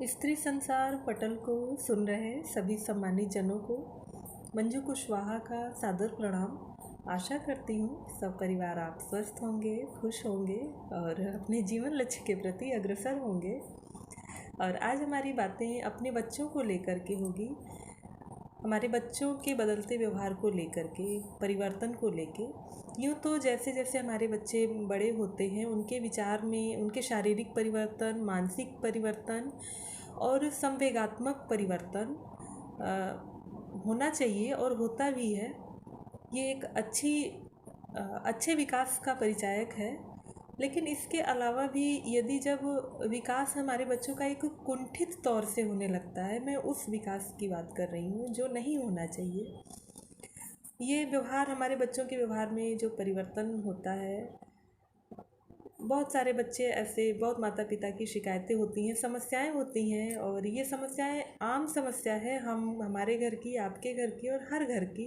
स्त्री संसार पटल को सुन रहे सभी सम्मानित जनों को मंजू कुशवाहा का सादर प्रणाम। आशा करती हूँ सब परिवार आप स्वस्थ होंगे, खुश होंगे और अपने जीवन लक्ष्य के प्रति अग्रसर होंगे। और आज हमारी बातें अपने बच्चों को लेकर के होगी, हमारे बच्चों के बदलते व्यवहार को लेकर के, परिवर्तन को लेके। यूँ तो जैसे जैसे हमारे बच्चे बड़े होते हैं उनके विचार में उनके शारीरिक परिवर्तन, मानसिक परिवर्तन और संवेगात्मक परिवर्तन होना चाहिए और होता भी है। ये एक अच्छे विकास का परिचायक है। लेकिन इसके अलावा भी यदि जब विकास हमारे बच्चों का एक कुंठित तौर से होने लगता है, मैं उस विकास की बात कर रही हूँ जो नहीं होना चाहिए। ये व्यवहार, हमारे बच्चों के व्यवहार में जो परिवर्तन होता है, बहुत सारे बच्चे ऐसे, बहुत माता पिता की शिकायतें होती हैं, समस्याएं होती हैं। और ये समस्याएं आम समस्या है हमारे घर की, आपके घर की और हर घर की,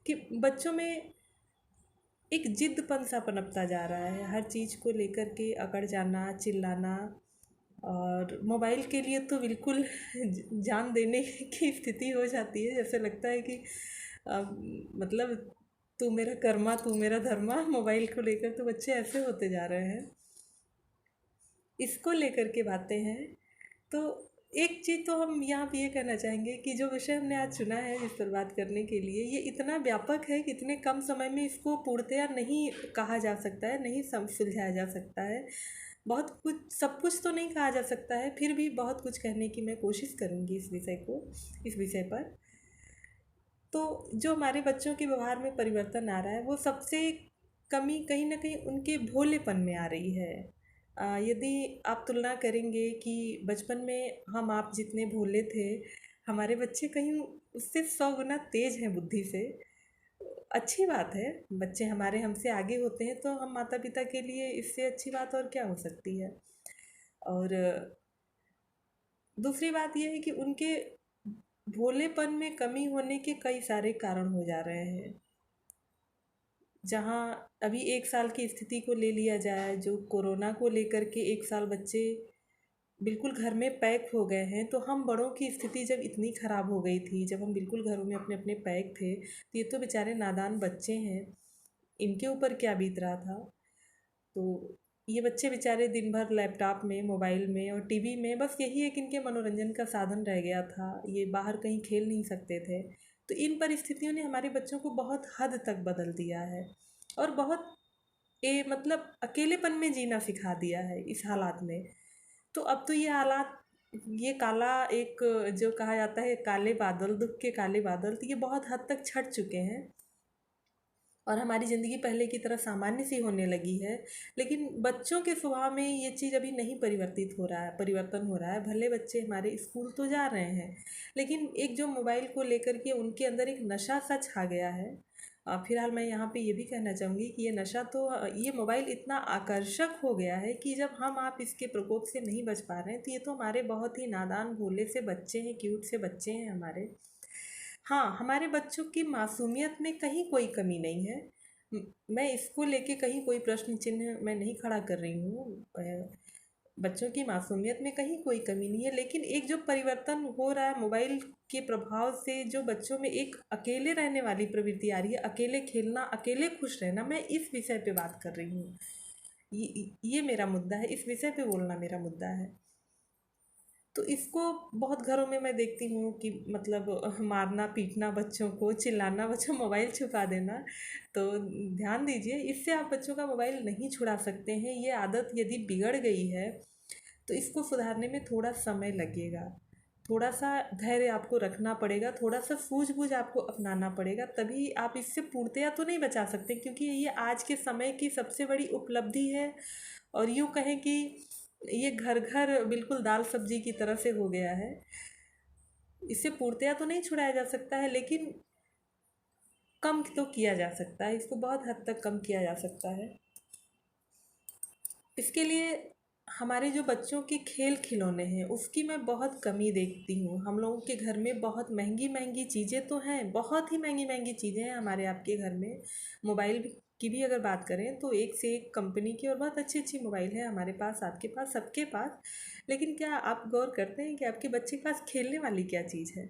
कि बच्चों में एक जिद्दपन सा पनपता जा रहा है। हर चीज़ को लेकर के अकड़ जाना, चिल्लाना, और मोबाइल के लिए तो बिल्कुल जान देने की स्थिति हो जाती है। जैसे लगता है कि मतलब तू मेरा कर्मा तू मेरा धर्मा। मोबाइल को लेकर तो बच्चे ऐसे होते जा रहे हैं। इसको लेकर के बातें हैं। तो एक चीज़ तो हम यहाँ पे ये कहना चाहेंगे कि जो विषय हमने आज चुना है इस पर बात करने के लिए, ये इतना व्यापक है कि इतने कम समय में इसको पूर्णतया नहीं कहा जा सकता है, नहीं सुलझाया जा सकता है। बहुत कुछ, सब कुछ तो नहीं कहा जा सकता है, फिर भी बहुत कुछ कहने की मैं कोशिश करूँगी इस विषय पर। तो जो हमारे बच्चों के व्यवहार में परिवर्तन आ रहा है, वो सबसे कमी कहीं ना कहीं उनके भोलेपन में आ रही है। यदि आप तुलना करेंगे कि बचपन में हम आप जितने भोले थे, हमारे बच्चे कहीं उससे 100 गुना तेज हैं बुद्धि से। अच्छी बात है, बच्चे हमारे हमसे आगे होते हैं तो हम माता पिता के लिए इससे अच्छी बात और क्या हो सकती है। और दूसरी बात यह है कि उनके भोलेपन में कमी होने के कई सारे कारण हो जा रहे हैं। जहाँ अभी 1 साल की स्थिति को ले लिया जाए, जो कोरोना को लेकर के 1 साल बच्चे बिल्कुल घर में पैक हो गए हैं, तो हम बड़ों की स्थिति जब इतनी ख़राब हो गई थी, जब हम बिल्कुल घरों में अपने अपने पैक थे, तो ये तो बेचारे नादान बच्चे हैं, इनके ऊपर क्या बीत रहा था। तो ये बच्चे बेचारे दिन भर लैपटॉप में, मोबाइल में और टीवी में, बस यही एक इनके मनोरंजन का साधन रह गया था। ये बाहर कहीं खेल नहीं सकते थे। तो इन परिस्थितियों ने हमारे बच्चों को बहुत हद तक बदल दिया है और बहुत मतलब अकेलेपन में जीना सिखा दिया है इस हालात में। तो अब तो ये हालात, ये काला एक जो कहा जाता है काले बादल, दुख के काले बादल, तो ये बहुत हद तक छट चुके हैं और हमारी ज़िंदगी पहले की तरह सामान्य सी होने लगी है। लेकिन बच्चों के स्वभाव में ये चीज़ अभी नहीं परिवर्तन हो रहा है। भले बच्चे हमारे स्कूल तो जा रहे हैं, लेकिन एक जो मोबाइल को लेकर के उनके अंदर एक नशा सा छा गया है। फिलहाल मैं यहाँ पे ये भी कहना चाहूँगी कि ये नशा तो, ये मोबाइल इतना आकर्षक हो गया है कि जब हम आप इसके प्रकोप से नहीं बच पा रहे हैं, तो ये तो हमारे बहुत ही नादान भोले से बच्चे हैं, क्यूट से बच्चे हैं हमारे। हाँ, हमारे बच्चों की मासूमियत में कहीं कोई कमी नहीं है। मैं इसको लेके कहीं कोई प्रश्न चिन्ह मैं नहीं खड़ा कर रही हूँ। बच्चों की मासूमियत में कहीं कोई कमी नहीं है, लेकिन एक जो परिवर्तन हो रहा है मोबाइल के प्रभाव से, जो बच्चों में एक अकेले रहने वाली प्रवृत्ति आ रही है, अकेले खेलना, अकेले खुश रहना, मैं इस विषय पे बात कर रही हूँ। ये मेरा मुद्दा है, इस विषय पे बोलना मेरा मुद्दा है। तो इसको बहुत घरों में मैं देखती हूँ कि मतलब मारना पीटना बच्चों को, चिल्लाना, बच्चों मोबाइल छुपा देना। तो ध्यान दीजिए, इससे आप बच्चों का मोबाइल नहीं छुड़ा सकते हैं। ये आदत यदि बिगड़ गई है तो इसको सुधारने में थोड़ा समय लगेगा, थोड़ा सा धैर्य आपको रखना पड़ेगा, थोड़ा सा सूझबूझ आपको अपनाना पड़ेगा, तभी आप इससे पूर्णतया तो नहीं बचा सकते, क्योंकि ये आज के समय की सबसे बड़ी उपलब्धि है। और यूँ कहें कि ये घर घर बिल्कुल दाल सब्जी की तरह से हो गया है। इससे पूर्णतया तो नहीं छुड़ाया जा सकता है, लेकिन कम तो किया जा सकता है, इसको बहुत हद तक कम किया जा सकता है। इसके लिए हमारे जो बच्चों के खेल खिलौने हैं उसकी मैं बहुत कमी देखती हूँ। हम लोगों के घर में बहुत महंगी महंगी चीज़ें तो हैं, बहुत ही महंगी महंगी चीज़ें हैं हमारे आपके घर में। मोबाइल की भी अगर बात करें तो एक से एक कंपनी की और बहुत अच्छी अच्छी मोबाइल है हमारे पास, आपके पास, सबके पास। लेकिन क्या आप गौर करते हैं कि आपके बच्चे के पास खेलने वाली क्या चीज़ है?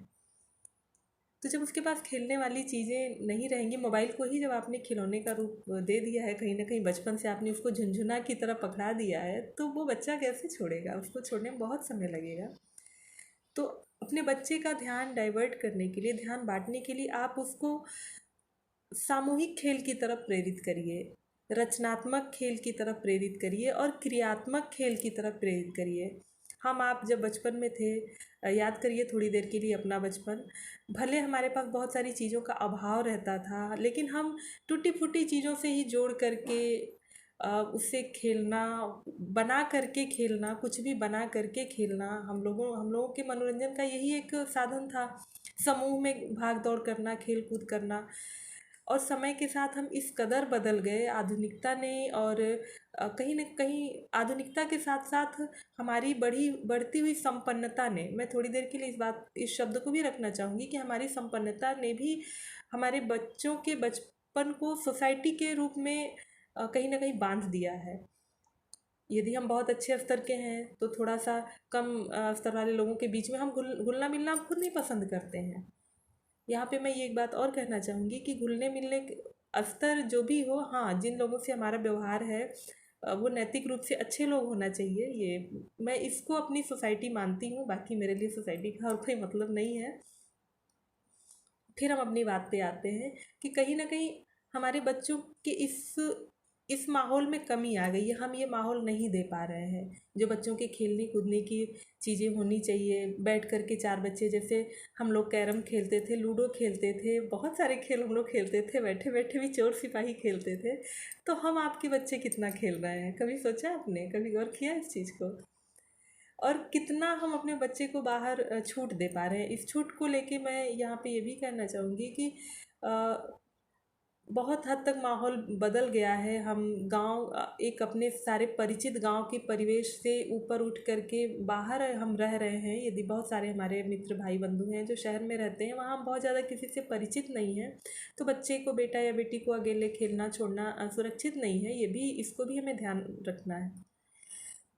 तो जब उसके पास खेलने वाली चीज़ें नहीं रहेंगी, मोबाइल को ही जब आपने खिलौने का रूप दे दिया है, कहीं ना कहीं बचपन से आपने उसको झुनझुना की तरह पकड़ा दिया है, तो वो बच्चा कैसे छोड़ेगा? उसको छोड़ने में बहुत समय लगेगा। तो अपने बच्चे का ध्यान डाइवर्ट करने के लिए, ध्यान बांटने के लिए आप उसको सामूहिक खेल की तरफ प्रेरित करिए, रचनात्मक खेल की तरफ प्रेरित करिए और क्रियात्मक खेल की तरफ प्रेरित करिए। हम आप जब बचपन में थे, याद करिए थोड़ी देर के लिए अपना बचपन। भले हमारे पास बहुत सारी चीज़ों का अभाव रहता था, लेकिन हम टूटी फूटी चीज़ों से ही जोड़ करके उससे खेलना, बना करके खेलना, कुछ भी बना करके खेलना, हम लोगों के मनोरंजन का यही एक साधन था। समूह में भाग दौड़ करना, खेल कूद करना। और समय के साथ हम इस कदर बदल गए आधुनिकता ने, और कहीं न कहीं आधुनिकता के साथ साथ हमारी बढ़ती हुई संपन्नता ने, मैं थोड़ी देर के लिए इस शब्द को भी रखना चाहूँगी कि हमारी संपन्नता ने भी हमारे बच्चों के बचपन को सोसाइटी के रूप में कहीं न कहीं बांध दिया है। यदि हम बहुत अच्छे स्तर के हैं तो थोड़ा सा कम स्तर वाले लोगों के बीच में हम घुलना मिलना हम खुद नहीं पसंद करते हैं। यहाँ पे मैं ये एक बात और कहना चाहूँगी कि घुलने मिलने स्तर जो भी हो, हाँ, जिन लोगों से हमारा व्यवहार है वो नैतिक रूप से अच्छे लोग होना चाहिए, ये मैं इसको अपनी सोसाइटी मानती हूँ। बाकी मेरे लिए सोसाइटी का और कोई मतलब नहीं है। फिर हम अपनी बात पे आते हैं कि कहीं ना कहीं हमारे बच्चों के इस माहौल में कमी आ गई है, हम ये माहौल नहीं दे पा रहे हैं जो बच्चों के खेलने कूदने की चीज़ें होनी चाहिए। बैठ कर के चार बच्चे, जैसे हम लोग कैरम खेलते थे, लूडो खेलते थे, बहुत सारे खेल हम लोग खेलते थे, बैठे बैठे भी चोर सिपाही खेलते थे। तो हम आपके बच्चे कितना खेल रहे हैं? कभी सोचा आपने? कभी गौर किया इस चीज़ को? और कितना हम अपने बच्चे को बाहर छूट दे पा रहे हैं? इस छूट को लेके मैं यहाँ पे ये भी कहना चाहूँगी कि अ, बहुत हद तक माहौल बदल गया है। हम एक अपने सारे परिचित गांव के परिवेश से ऊपर उठ करके बाहर हम रह रहे हैं। यदि बहुत सारे हमारे मित्र भाई बंधु हैं जो शहर में रहते हैं, वहाँ हम बहुत ज़्यादा किसी से परिचित नहीं हैं, तो बच्चे को, बेटा या बेटी को अकेले खेलना छोड़ना सुरक्षित नहीं है। इसको भी हमें ध्यान रखना है।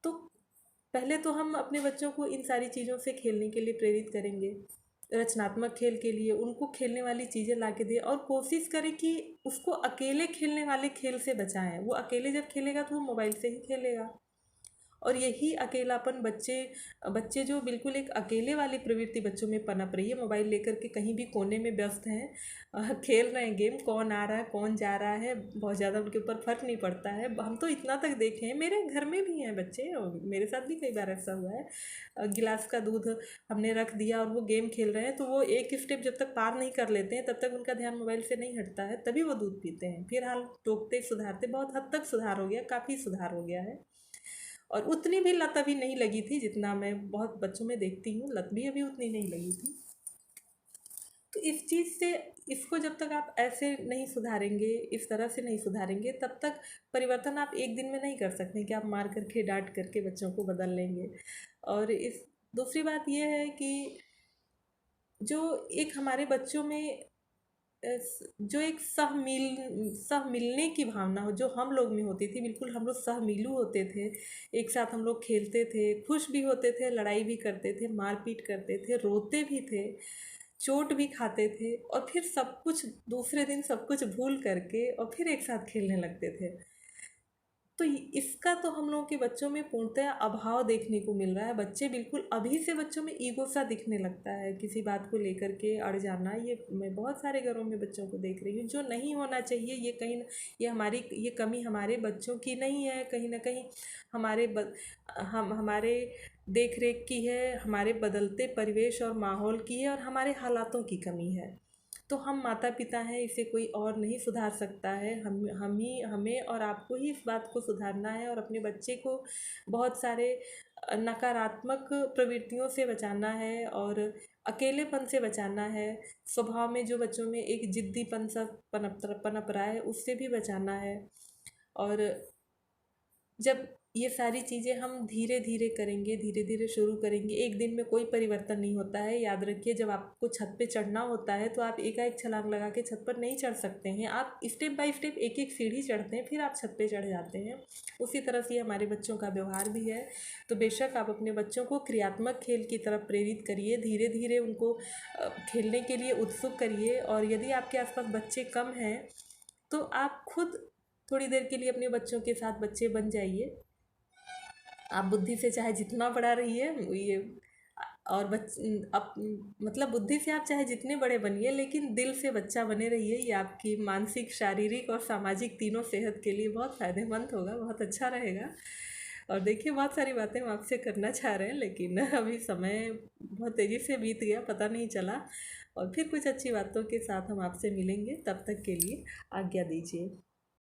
तो पहले तो हम अपने बच्चों को इन सारी चीज़ों से खेलने के लिए प्रेरित करेंगे, रचनात्मक खेल के लिए उनको खेलने वाली चीज़ें ला के दें, और कोशिश करें कि उसको अकेले खेलने वाले खेल से बचाएं। वो अकेले जब खेलेगा तो वो मोबाइल से ही खेलेगा, और यही अकेलापन बच्चे बच्चे जो बिल्कुल एक अकेले वाली प्रवृत्ति बच्चों में पनप रही है, मोबाइल लेकर के कहीं भी कोने में व्यस्त हैं, खेल रहे हैं गेम, कौन आ रहा है कौन जा रहा है बहुत ज़्यादा उनके ऊपर फर्क नहीं पड़ता है। हम तो इतना तक देखे हैं, मेरे घर में भी हैं बच्चे, और मेरे साथ भी कई बार ऐसा हुआ है। गिलास का दूध हमने रख दिया और वो गेम खेल रहे हैं, तो वो एक स्टेप जब तक पार नहीं कर लेते हैं तब तक उनका ध्यान मोबाइल से नहीं हटता है, तभी वो दूध पीते हैं। फिर हाल टोकते सुधारते बहुत हद तक सुधार हो गया, काफ़ी सुधार हो गया है। और उतनी भी लत अभी नहीं लगी थी जितना मैं बहुत बच्चों में देखती हूँ, लत भी अभी उतनी नहीं लगी थी। तो इस चीज़ से, इसको जब तक आप ऐसे नहीं सुधारेंगे, इस तरह से नहीं सुधारेंगे, तब तक परिवर्तन आप एक दिन में नहीं कर सकते कि आप मार करके डांट करके बच्चों को बदल लेंगे। और इस दूसरी बात यह है कि जो एक हमारे बच्चों में जो एक सह मिलने की भावना हो जो हम लोग में होती थी, बिल्कुल हम लोग सह मिलू होते थे, एक साथ हम लोग खेलते थे, खुश भी होते थे, लड़ाई भी करते थे, मारपीट करते थे, रोते भी थे, चोट भी खाते थे, और फिर सब कुछ दूसरे दिन सब कुछ भूल करके और फिर एक साथ खेलने लगते थे। तो इसका तो हम लोगों के बच्चों में पूर्णतः अभाव देखने को मिल रहा है। बच्चे बिल्कुल अभी से बच्चों में ईगो सा दिखने लगता है, किसी बात को लेकर के अड़ जाना, ये मैं बहुत सारे घरों में बच्चों को देख रही हूँ, जो नहीं होना चाहिए। ये कमी हमारे बच्चों की नहीं है, कहीं ना कहीं हमारे देख रेख की है, हमारे बदलते परिवेश और माहौल की है, और हमारे हालातों की कमी है। तो हम माता पिता हैं, इसे कोई और नहीं सुधार सकता है। हमें और आपको ही इस बात को सुधारना है, और अपने बच्चे को बहुत सारे नकारात्मक प्रवृत्तियों से बचाना है, और अकेलेपन से बचाना है। स्वभाव में जो बच्चों में एक जिद्दीपन सा पनप रहा है, उससे भी बचाना है। और जब ये सारी चीज़ें हम धीरे धीरे करेंगे, धीरे धीरे शुरू करेंगे। एक दिन में कोई परिवर्तन नहीं होता है। याद रखिए, जब आपको छत पे चढ़ना होता है तो आप एकाएक छलांग लगा के छत पर नहीं चढ़ सकते हैं। आप स्टेप बाय स्टेप एक एक सीढ़ी चढ़ते हैं, फिर आप छत पे चढ़ जाते हैं। उसी तरह से हमारे बच्चों का व्यवहार भी है। तो बेशक आप अपने बच्चों को क्रियात्मक खेल की तरफ प्रेरित करिए, धीरे धीरे उनको खेलने के लिए उत्सुक करिए। और यदि आपके आसपास बच्चे कम हैं तो आप खुद थोड़ी देर के लिए अपने बच्चों के साथ बच्चे बन जाइए। आप बुद्धि से चाहे जितना बड़ा रहिए, ये और अब मतलब बुद्धि से आप चाहे जितने बड़े बनिए, लेकिन दिल से बच्चा बने रहिए। ये आपकी मानसिक, शारीरिक और सामाजिक तीनों सेहत के लिए बहुत फ़ायदेमंद होगा, बहुत अच्छा रहेगा। और देखिए, बहुत सारी बातें हम आपसे करना चाह रहे हैं, लेकिन अभी समय बहुत तेज़ी से बीत गया, पता नहीं चला। और फिर कुछ अच्छी बातों के साथ हम आपसे मिलेंगे। तब तक के लिए आज्ञा दीजिए।